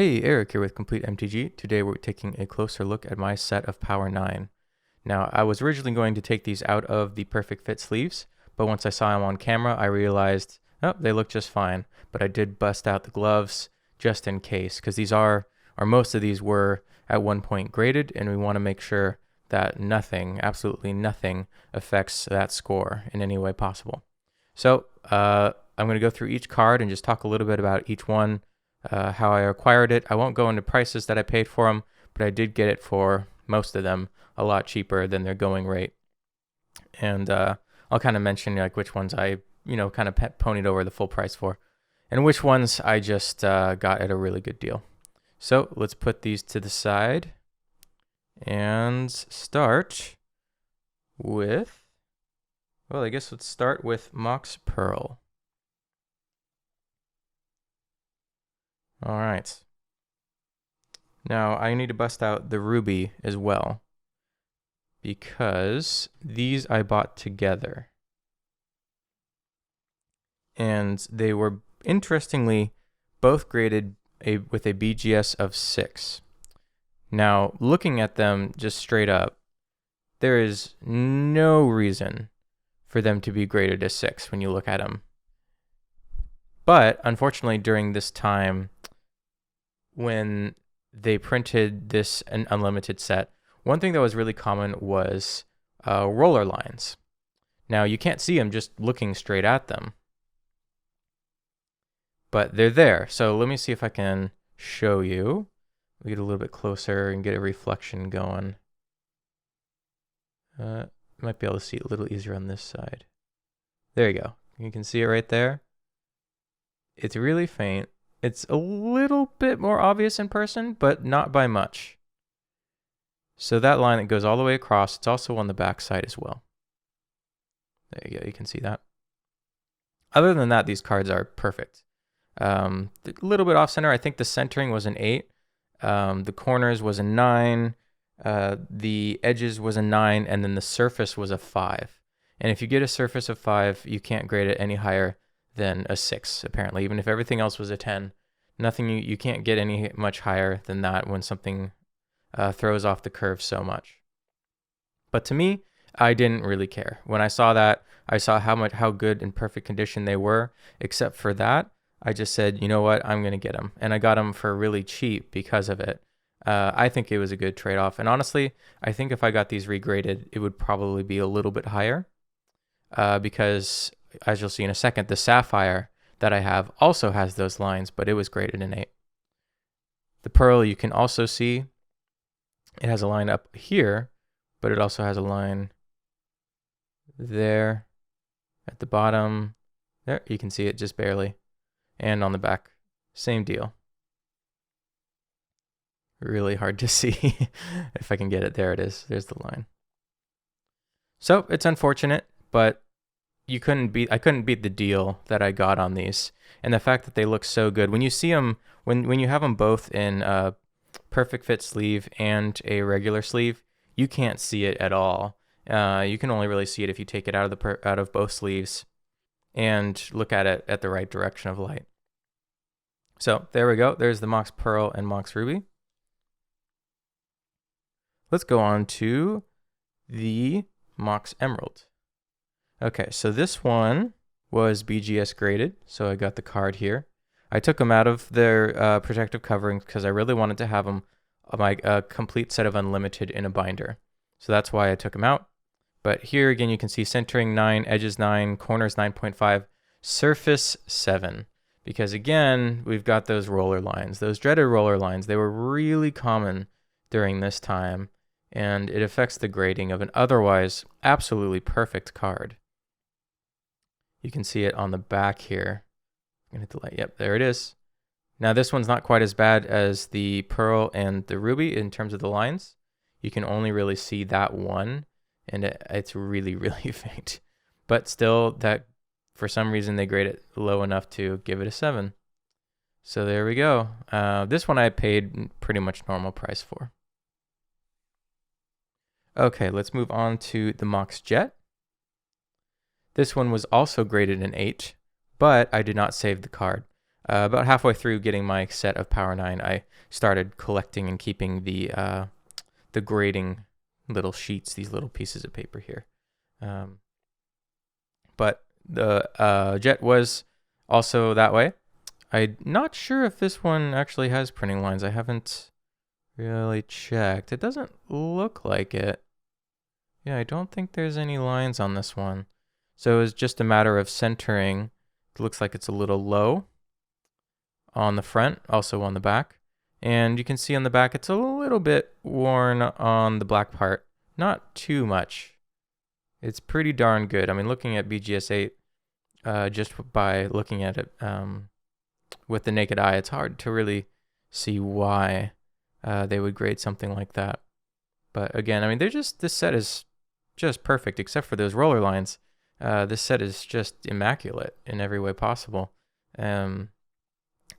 Hey, Eric here with Complete MTG. Today we're taking a closer look at my set of Power 9. Now, I was originally going to take these out of the Perfect Fit sleeves, but once I saw them on camera, I realized, oh, they look just fine. But I did bust out the gloves just in case, because these are, or most of these were at one point graded, and we want to make sure that nothing, absolutely nothing, affects that score in any way possible. So, I'm going to go through each card and just talk a little bit about each one. How I acquired it. I won't go into prices that I paid for them, but I did get it for most of them a lot cheaper than their going rate. And I'll kind of mention like which ones I, kind of ponied over the full price for, and which ones I just got at a really good deal. So let's put these to the side and start with, well, I guess let's start with Mox Pearl. All right. Now I need to bust out the ruby as well, because these I bought together. And they were, interestingly, both graded with a BGS of 6. Now, looking at them just straight up, there is no reason for them to be graded as 6 when you look at them. But, unfortunately, during this time, when they printed this an unlimited set, one thing that was really common was roller lines. Now, you can't see them just looking straight at them, but they're there. So let me see if I can show you. We get a little bit closer and get a reflection going. Might be able to see it a little easier on this side. There you go. You can see it right there. It's really faint. It's a little bit more obvious in person, but not by much. So that line that goes all the way across, it's also on the back side as well. There you go, you can see that. Other than that, these cards are perfect. A little bit off center. I think the centering was an 8. The corners was a 9. The edges was a 9, and then the surface was a 5. And if you get a surface of 5, you can't grade it any higher than a 6, apparently. Even if everything else was a 10, nothing, you can't get any much higher than that when something throws off the curve so much. But to me, I didn't really care. When I saw that, I saw how good and perfect condition they were. Except for that, I just said, you know what, I'm going to get them. And I got them for really cheap because of it. I think it was a good trade-off. And honestly, I think if I got these regraded, it would probably be a little bit higher. Because, as you'll see in a second, the Sapphire that I have also has those lines, but it was graded an 8. The Pearl, you can also see, it has a line up here, but it also has a line there at the bottom. There, you can see it just barely. And on the back, same deal. Really hard to see. If I can get it, there it is. There's the line. So it's unfortunate, but I couldn't beat the deal that I got on these. And the fact that they look so good. When you see them, when you have them both in a perfect fit sleeve and a regular sleeve, you can't see it at all. You can only really see it if you take it out of both sleeves and look at it at the right direction of light. So there we go. There's the Mox Pearl and Mox Ruby. Let's go on to the Mox Emerald. Okay, so this one was BGS graded, so I got the card here. I took them out of their protective covering because I really wanted to have them my complete set of unlimited in a binder. So that's why I took them out. But here again, you can see centering 9, edges 9, corners 9.5, surface 7. Because again, we've got those roller lines, those dreaded roller lines. They were really common during this time, and it affects the grading of an otherwise absolutely perfect card. You can see it on the back here. I'm gonna hit the light. Yep, there it is. Now this one's not quite as bad as the Pearl and the Ruby in terms of the lines. You can only really see that one, and it's really, really faint. But still, that for some reason they grade it low enough to give it a 7. So there we go. This one I paid pretty much normal price for. Okay, let's move on to the Mox Jet. This one was also graded an 8, but I did not save the card. About halfway through getting my set of Power 9, I started collecting and keeping the grading little sheets, these little pieces of paper here. But the Jet was also that way. I'm not sure if this one actually has printing lines. I haven't really checked. It doesn't look like it. Yeah, I don't think there's any lines on this one. So it's just a matter of centering. It looks like it's a little low on the front, also on the back. And you can see on the back, it's a little bit worn on the black part. Not too much. It's pretty darn good. I mean, looking at BGS 8, just by looking at it with the naked eye, it's hard to really see why they would grade something like that. But again, I mean, this set is just perfect, except for those roller lines. This set is just immaculate in every way possible.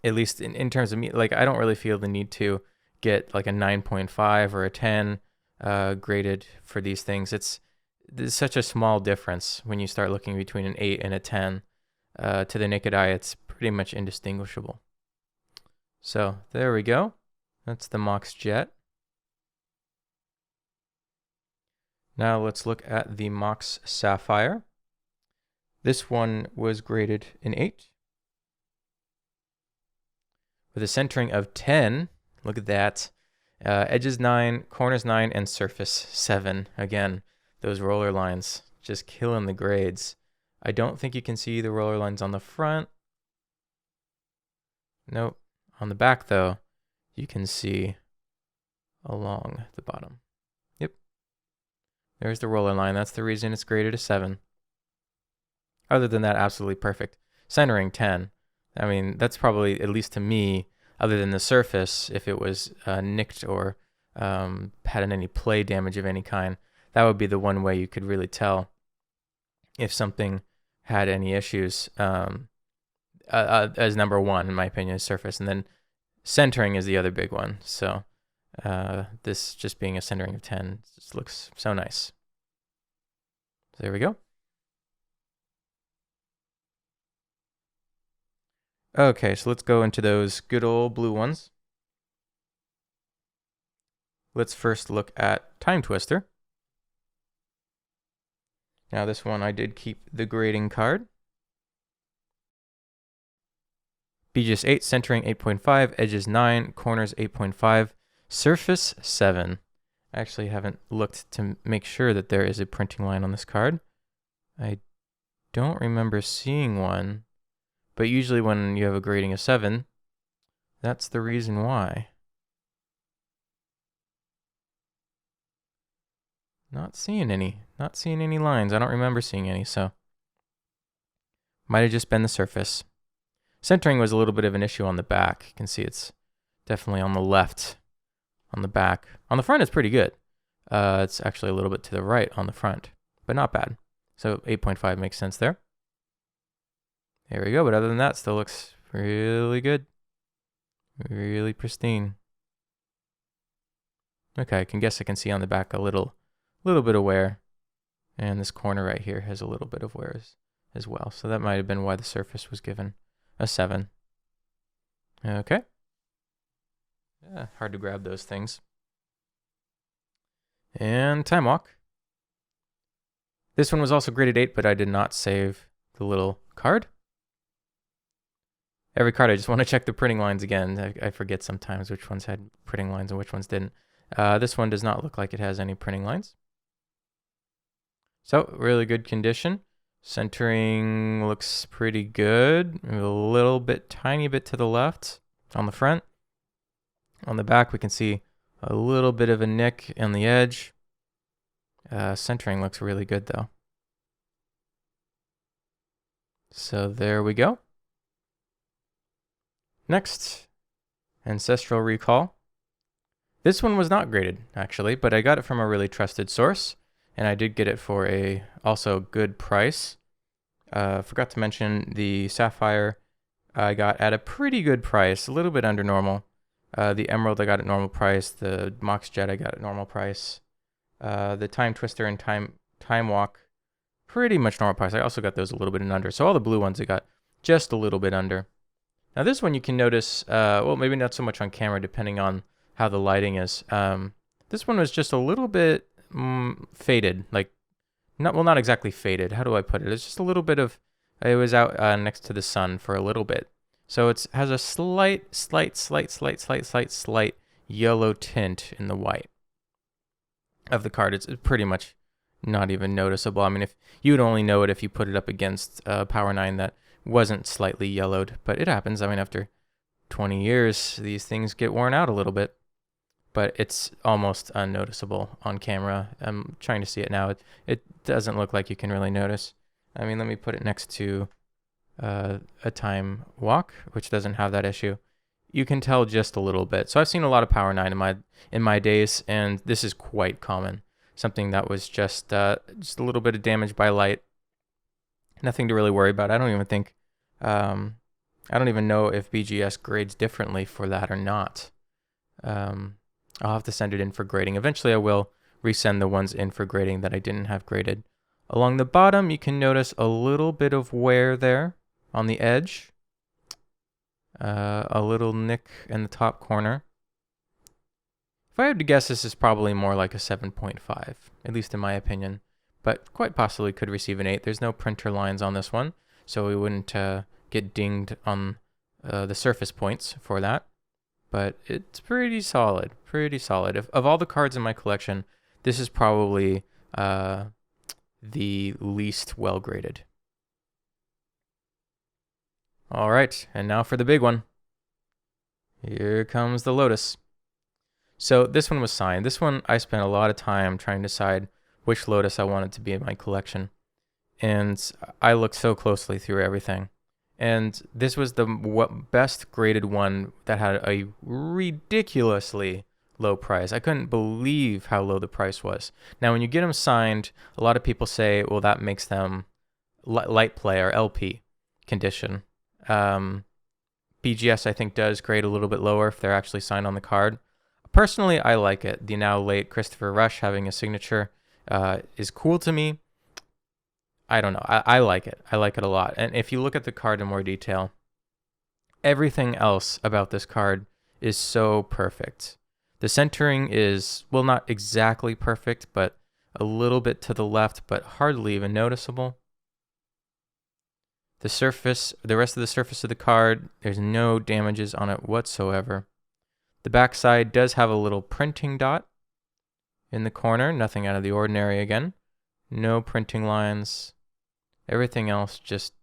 At least in terms of me, like, I don't really feel the need to get like a 9.5 or a 10 graded for these things. There's such a small difference when you start looking between an 8 and a 10. To the naked eye, it's pretty much indistinguishable. So there we go. That's the Mox Jet. Now let's look at the Mox Sapphire. This one was graded an 8. With a centering of 10. Look at that. Edges 9, corners 9, and surface 7. Again, those roller lines just killing the grades. I don't think you can see the roller lines on the front. Nope. On the back, though, you can see along the bottom. Yep. There's the roller line. That's the reason it's graded a 7. Other than that, absolutely perfect. Centering 10. I mean, that's probably, at least to me, other than the surface, if it was nicked or had any play damage of any kind, that would be the one way you could really tell if something had any issues. As number one, in my opinion, is surface. And then centering is the other big one. So this just being a centering of 10 just looks so nice. So there we go. Okay, so let's go into those good old blue ones. Let's first look at Time Twister. Now this one I did keep the grading card. BGS 8, centering 8.5, edges 9, corners 8.5, surface 7. I actually haven't looked to make sure that there is a printing line on this card. I don't remember seeing one. But usually when you have a grading of 7, that's the reason why. Not seeing any lines. I don't remember seeing any, so might have just been the surface. Centering was a little bit of an issue on the back. You can see it's definitely on the left on the back. On the front, it's pretty good. It's actually a little bit to the right on the front, but not bad. So 8.5 makes sense there. There we go, but other than that, still looks really good. Really pristine. Okay, I can see on the back a little bit of wear. And this corner right here has a little bit of wear as well. So that might have been why the surface was given a 7. Okay. Yeah, hard to grab those things. And Time Walk. This one was also graded 8, but I did not save the little card. Every card, I just want to check the printing lines again. I forget sometimes which ones had printing lines and which ones didn't. This one does not look like it has any printing lines. So, really good condition. Centering looks pretty good. A little bit, tiny bit to the left on the front. On the back, we can see a little bit of a nick on the edge. Centering looks really good, though. So, there we go. Next, Ancestral Recall. This one was not graded, actually, but I got it from a really trusted source, and I did get it for a also good price. Forgot to mention the Sapphire I got at a pretty good price, a little bit under normal. The Emerald I got at normal price. The Mox Jet I got at normal price. The Time Twister and Time Walk, pretty much normal price. I also got those a little bit under. So all the blue ones I got just a little bit under. Now this one you can notice, well, maybe not so much on camera, depending on how the lighting is. This one was just a little bit faded, like not exactly faded. How do I put it? It's just a little bit of, it was out next to the sun for a little bit. So it has a slight yellow tint in the white of the card. It's pretty much not even noticeable. I mean, if you would only know it if you put it up against Power 9 that wasn't slightly yellowed, but it happens. I mean, after 20 years, these things get worn out a little bit, but it's almost unnoticeable on camera. I'm trying to see it now. It doesn't look like you can really notice. I mean, let me put it next to a time walk, which doesn't have that issue. You can tell just a little bit. So I've seen a lot of Power 9 in my days, and this is quite common. Something that was just a little bit of damage by light. Nothing to really worry about. I don't even think, I don't even know if BGS grades differently for that or not. I'll have to send it in for grading. Eventually I will resend the ones in for grading that I didn't have graded. Along the bottom, you can notice a little bit of wear there on the edge. A little nick in the top corner. If I had to guess, this is probably more like a 7.5, at least in my opinion, but quite possibly could receive an 8. There's no printer lines on this one, so we wouldn't get dinged on the surface points for that, but it's pretty solid, pretty solid. Of all the cards in my collection, this is probably the least well graded. All right, and now for the big one. Here comes the Lotus. So this one was signed. This one I spent a lot of time trying to decide which Lotus I wanted to be in my collection. And I looked so closely through everything. And this was the best graded one that had a ridiculously low price. I couldn't believe how low the price was. Now, when you get them signed, a lot of people say, well, that makes them light play or LP condition. BGS, I think, does grade a little bit lower if they're actually signed on the card. Personally, I like it. The now late Christopher Rush having a signature is cool to me. I don't know. I like it. I like it a lot. And if you look at the card in more detail, everything else about this card is so perfect. The centering is, well, not exactly perfect, but a little bit to the left, but hardly even noticeable. The surface, the rest of the surface of the card, there's no damages on it whatsoever. The back side does have a little printing dot in the corner, nothing out of the ordinary again. No printing lines. Everything else just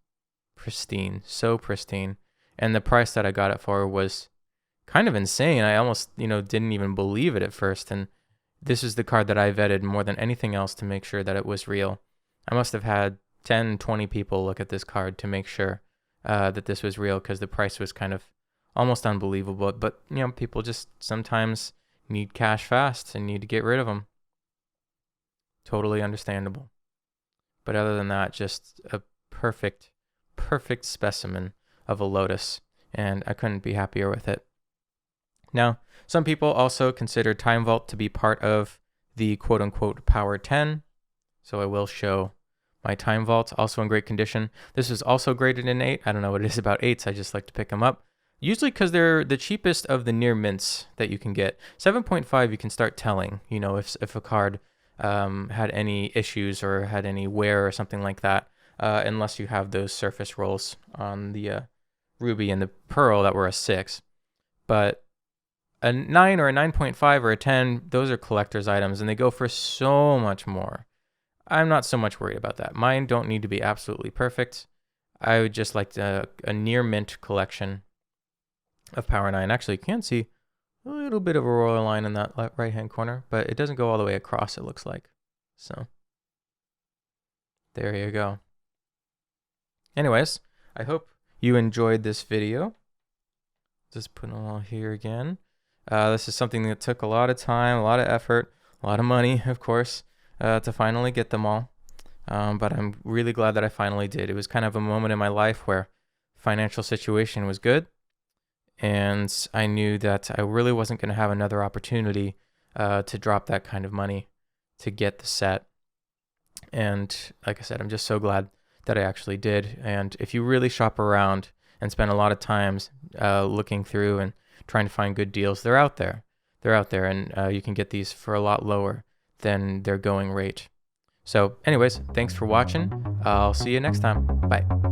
pristine, so pristine. And the price that I got it for was kind of insane. I almost, didn't even believe it at first. And this is the card that I vetted more than anything else to make sure that it was real. I must have had 10, 20 people look at this card to make sure that this was real, because the price was kind of almost unbelievable. But, people just sometimes need cash fast and need to get rid of them. Totally understandable. But other than that, just a perfect specimen of a Lotus, and I couldn't be happier with it. Now, some people also consider Time Vault to be part of the quote-unquote Power 10, so I will show my Time Vault, also in great condition. This is also graded in 8. I don't know what it is about 8s. I just like to pick them up. Usually because they're the cheapest of the near mints that you can get. 7.5 you can start telling, if a card had any issues or had any wear or something like that, unless you have those surface rolls on the Ruby and the Pearl that were a 6. But a 9 or a 9.5 or a 10, those are collector's items, and they go for so much more. I'm not so much worried about that. Mine don't need to be absolutely perfect. I would just like a near mint collection of Power 9. Actually, you can see a little bit of a royal line in that right-hand corner, but it doesn't go all the way across, it looks like. So, there you go. Anyways, I hope you enjoyed this video. Just put them all here again. This is something that took a lot of time, a lot of effort, a lot of money, of course, to finally get them all. But I'm really glad that I finally did. It was kind of a moment in my life where financial situation was good, and I knew that I really wasn't going to have another opportunity to drop that kind of money to get the set. And like I said, I'm just so glad that I actually did. And if you really shop around and spend a lot of times looking through and trying to find good deals, they're out there. They're out there, and you can get these for a lot lower than their going rate. So anyways, thanks for watching. I'll see you next time. Bye.